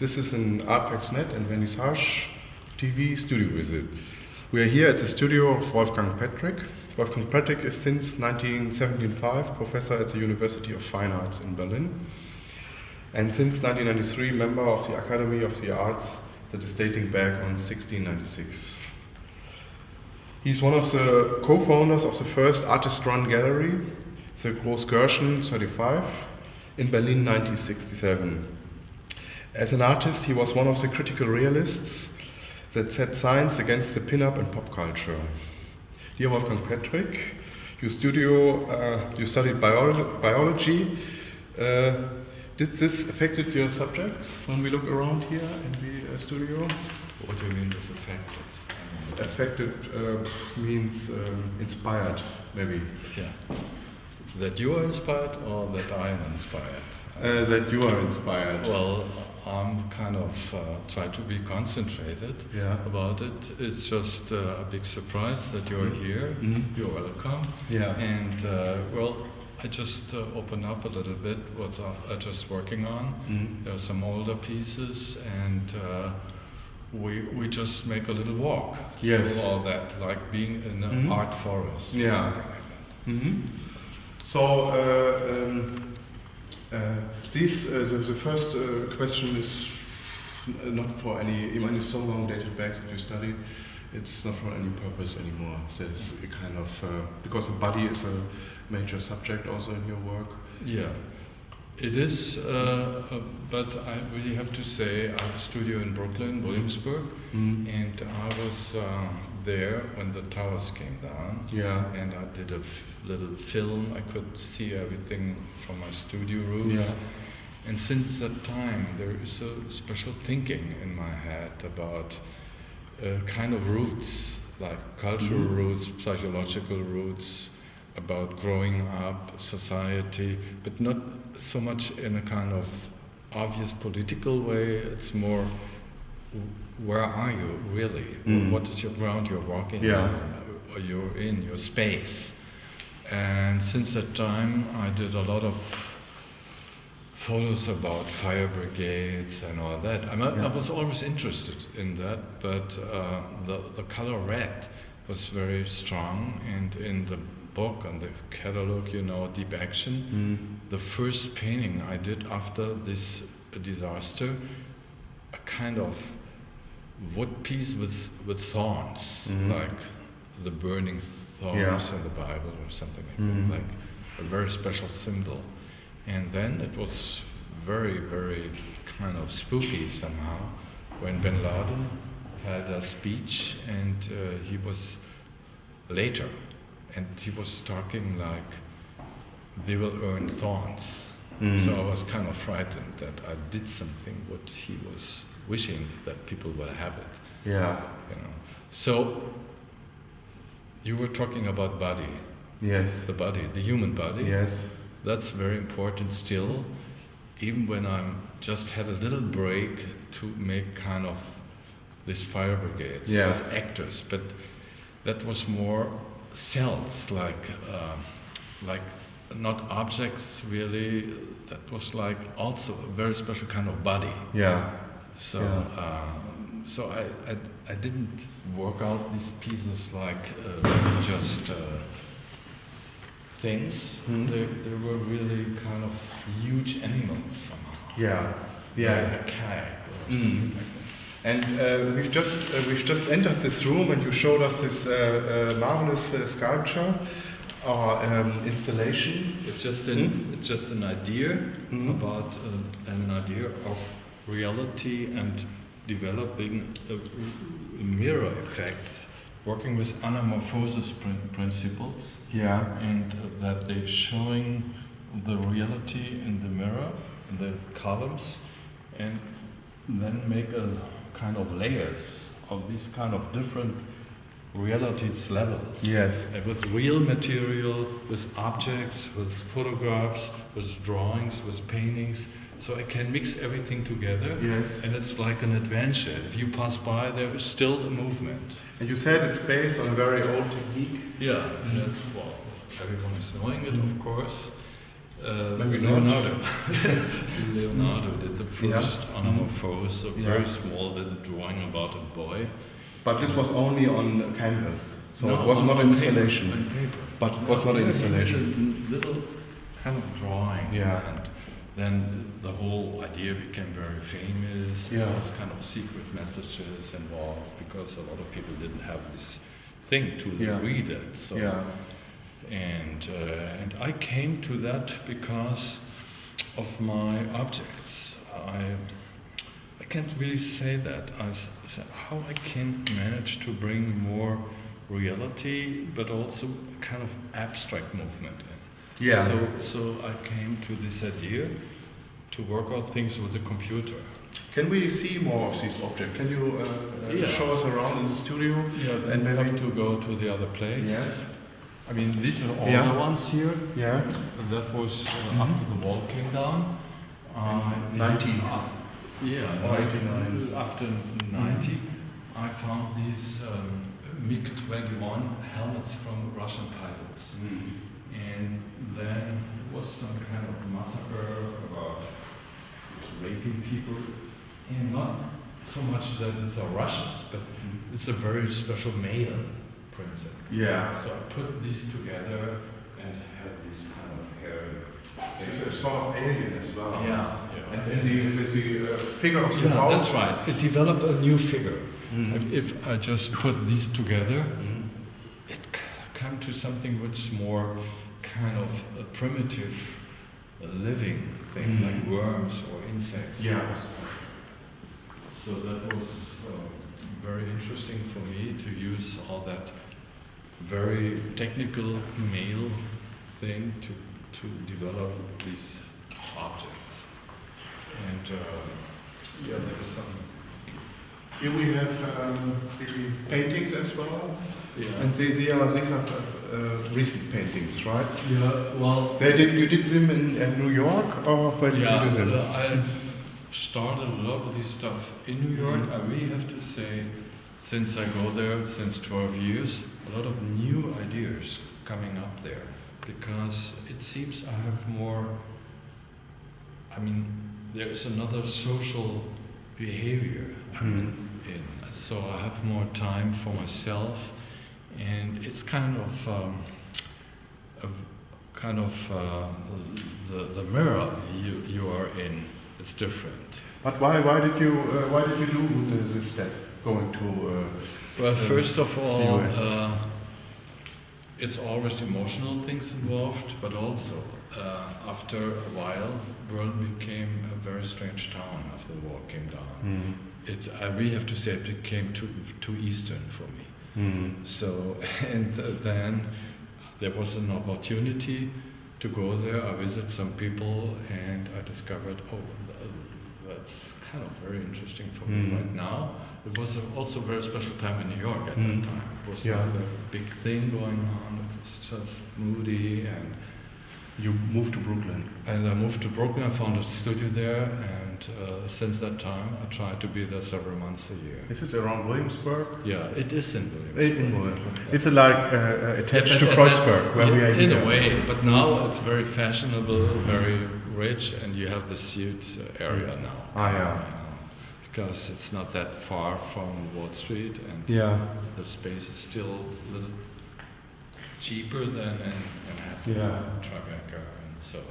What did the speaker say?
This is an arte.net and Vernissage TV studio visit. We are here at the studio of Wolfgang Petrick. Wolfgang Petrick is since 1975 professor at the University of Fine Arts in Berlin, and since 1993 member of the Academy of the Arts that is dating back on 1696. He's one of the co-founders of the first artist-run gallery, the Grossgoerschen 35, in Berlin 1967. As an artist, he was one of the critical realists that set science against the pin-up and pop culture. Dear Wolfgang Petrick, you studied biology. Did this affected your subjects when we look around here in the studio? What do you mean this affected? Affected means inspired, maybe. Yeah. That you are inspired or that I am inspired? That you are inspired. Well, I'm kind of try to be concentrated about it. It's just a big surprise that you're here. Mm-hmm. You're welcome. Yeah. And well, I just open up a little bit what I'm just working on. Mm-hmm. There are some older pieces, and we just make a little walk. Yes. Through all that, like being in an art forest. Yeah. Or something like that. Mm-hmm. So. The first question is not for any, even it's so long dated back that you studied, it's not for any purpose anymore. There's a kind of, because the body is a major subject also in your work. Yeah, it is, but I really have to say I have a studio in Brooklyn, Williamsburg, and I was there when the towers came down. Yeah. And I did a little film. I could see everything from my studio roof. Yeah. And since that time, there is a special thinking in my head about kind of roots, like cultural roots, psychological roots, about growing up, society, but not so much in a kind of obvious political way. It's more, where are you really? What is your ground you're walking on, or you're in your space? And since that time, I did a lot of photos about fire brigades and all that. I was always interested in that, but the color red was very strong, and in the book, on the catalog, Deep Action, the first painting I did after this disaster, a kind of wood piece with thorns, like the burning thorns in the Bible or something like a very special symbol. And then it was very, very kind of spooky somehow when Bin Laden had a speech, and he was later, and he was talking like, they will earn thorns. So I was kind of frightened that I did something what he was wishing that people will have it. Yeah. So you were talking about body. Yes. The body, the human body. Yes. That's very important still, even when I'm just had a little break to make kind of this fire brigades as actors, but that was more cells, like not objects really. That was like also a very special kind of body. Yeah. So so I didn't work out these pieces like just things. They were really kind of huge animals somehow. Yeah. Like a cat or something like that. And we've just entered this room, and you showed us this marvelous sculpture or installation. It's just an idea about an idea of reality and developing mirror effects, working with anamorphosis principles. Yeah. And that they're showing the reality in the mirror, in the columns, and then make a kind of layers of these kind of different realities levels. Yes. With real material, with objects, with photographs, with drawings, with paintings. So I can mix everything together. Yes. And it's like an adventure. If you pass by, there is still a movement. And you said it's based on a very old technique. Yeah. Well, everyone is knowing it, of course. Maybe Leonardo. Leonardo did the first anamorphose, a very small little drawing about a boy. But this was only on canvas, so No, it was not an on installation. paper, on paper. But it was not an installation. A little kind of drawing. Yeah. And then the whole idea became very famous. Yeah. There was kind of secret messages involved because a lot of people didn't have this thing to read it. So. And I came to that because of my objects. I can't really say that. I said how I can manage to bring more reality, but also kind of abstract movement in. Yeah. So I came to this idea to work out things with the computer. Can we see more of these objects? Can you show us around in the studio? Yeah, and we maybe have to go to the other place. Yes. I mean, these are all the ones here. Yeah. That was after the wall came down. 90. Yeah, 99. After 90, I found these MiG-21 helmets from Russian pilots. And then there was some kind of massacre about raping people. And not so much that it's a Russians, but it's a very special male printing. Yeah. So I put these together and had this kind of hair. This is a sort of alien as well. Yeah. And then the figure of the house. That's right. It developed a new figure. If I just put these together, it came to something which is more kind of a primitive living thing, like worms or insects. Yeah. So that was very interesting for me to use all that very technical male thing to develop these objects. And there was some. Here we have the paintings as well. Yeah. And these are recent paintings, right? Yeah. Well. You did them in New York, or where did you do them? I started a lot of this stuff in New York. I really have to say, since I go there since 12 years, a lot of new ideas coming up there, because it seems I have more. I mean, there is another social behavior I'm in, so I have more time for myself, and it's kind of the mirror you are in. It's different. But why did you do this step, going to? Well, first of all, US? it's always emotional things involved, but also after a while, Berlin became a very strange town after the wall came down. I really have to say it became too eastern for me. So, and then there was an opportunity to go there. I visited some people, and I discovered, that's kind of very interesting for me right now. It was also a very special time in New York at that time. It was not a big thing going on. It was just moody, and you moved to Brooklyn. And I moved to Brooklyn. I found a studio there, and since that time, I try to be there several months a year. Is it around Williamsburg? Yeah, it is in Williamsburg. In Williamsburg. It's like attached to Kreuzberg, where we are in here. a way, but now it's very fashionable, very rich, and you have the suit area now. Because it's not that far from Wall Street, and the space is still a little cheaper than in Manhattan, Tribeca, and so on.